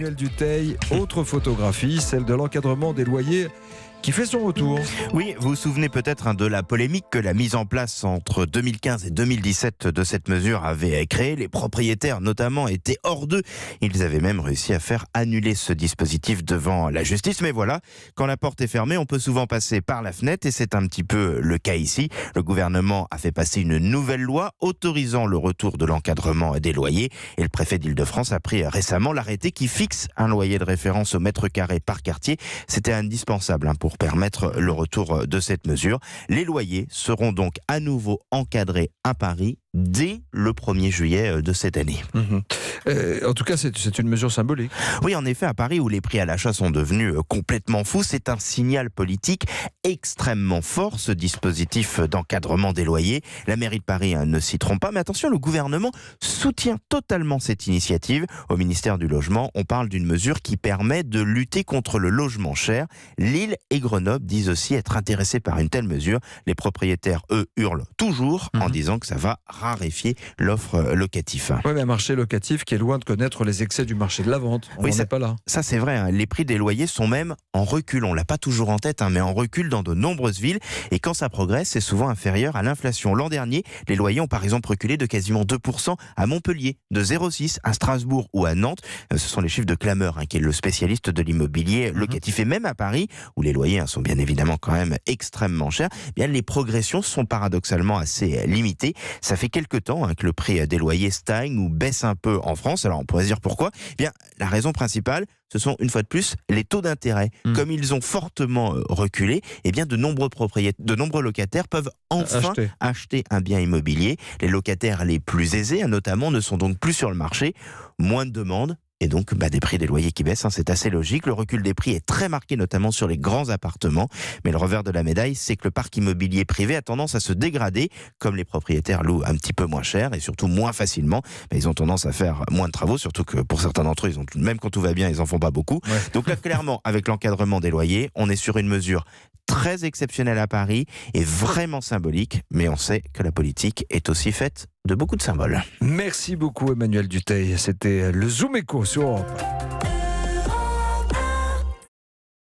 Emmanuel Dutheil, autre photographie, celle de l'encadrement des loyers qui fait son retour. Oui, vous vous souvenez peut-être de la polémique que la mise en place entre 2015 et 2017 de cette mesure avait créée. Les propriétaires notamment étaient hors d'eux. Ils avaient même réussi à faire annuler ce dispositif devant la justice. Mais voilà, quand la porte est fermée, on peut souvent passer par la fenêtre et c'est un petit peu le cas ici. Le gouvernement a fait passer une nouvelle loi autorisant le retour de l'encadrement des loyers et le préfet d'Île-de-France a pris récemment l'arrêté qui fixe un loyer de référence au mètre carré par quartier. C'était indispensable pour permettre le retour de cette mesure. Les loyers seront donc à nouveau encadrés à Paris dès le 1er juillet de cette année. En tout cas, c'est une mesure symbolique. Oui, en effet, à Paris, où les prix à l'achat sont devenus complètement fous, c'est un signal politique extrêmement fort, ce dispositif d'encadrement des loyers. La mairie de Paris ne s'y trompe pas, mais attention, le gouvernement soutient totalement cette initiative. Au ministère du Logement, on parle d'une mesure qui permet de lutter contre le logement cher. Lille et Grenoble disent aussi être intéressés par une telle mesure. Les propriétaires, eux, hurlent toujours en disant que ça va raréfier l'offre locative. Oui, mais un marché locatif qui est loin de connaître les excès du marché de la vente. On n'est pas là. Ça, c'est vrai. Les prix des loyers sont même en recul. On l'a pas toujours en tête, mais en recul dans de nombreuses villes. Et quand ça progresse, c'est souvent inférieur à l'inflation. L'an dernier, les loyers ont par exemple reculé de quasiment 2% à Montpellier, de 0,6 à Strasbourg ou à Nantes. Ce sont les chiffres de Clameur, qui est le spécialiste de l'immobilier locatif. Et même à Paris, où les loyers sont bien évidemment quand même extrêmement chers, bien les progressions sont paradoxalement assez limitées. Ça fait quelque temps que le prix des loyers stagne ou baisse un peu en France. Alors on pourrait se dire pourquoi ? Eh bien, la raison principale, ce sont une fois de plus les taux d'intérêt. Comme ils ont fortement reculé, eh bien de nombreux locataires peuvent enfin acheter un bien immobilier. Les locataires les plus aisés, notamment, ne sont donc plus sur le marché. Moins de demandes. Et donc, des prix des loyers qui baissent, c'est assez logique. Le recul des prix est très marqué, notamment sur les grands appartements. Mais le revers de la médaille, c'est que le parc immobilier privé a tendance à se dégrader. Comme les propriétaires louent un petit peu moins cher et surtout moins facilement, ils ont tendance à faire moins de travaux, surtout que pour certains d'entre eux, même quand tout va bien, ils en font pas beaucoup. Ouais. Donc là, clairement, avec l'encadrement des loyers, on est sur une mesure très exceptionnelle à Paris et vraiment symbolique. Mais on sait que la politique est aussi faite de beaucoup de symboles. Merci beaucoup Emmanuel Dutheil. C'était le Zoom Écho sur Europe.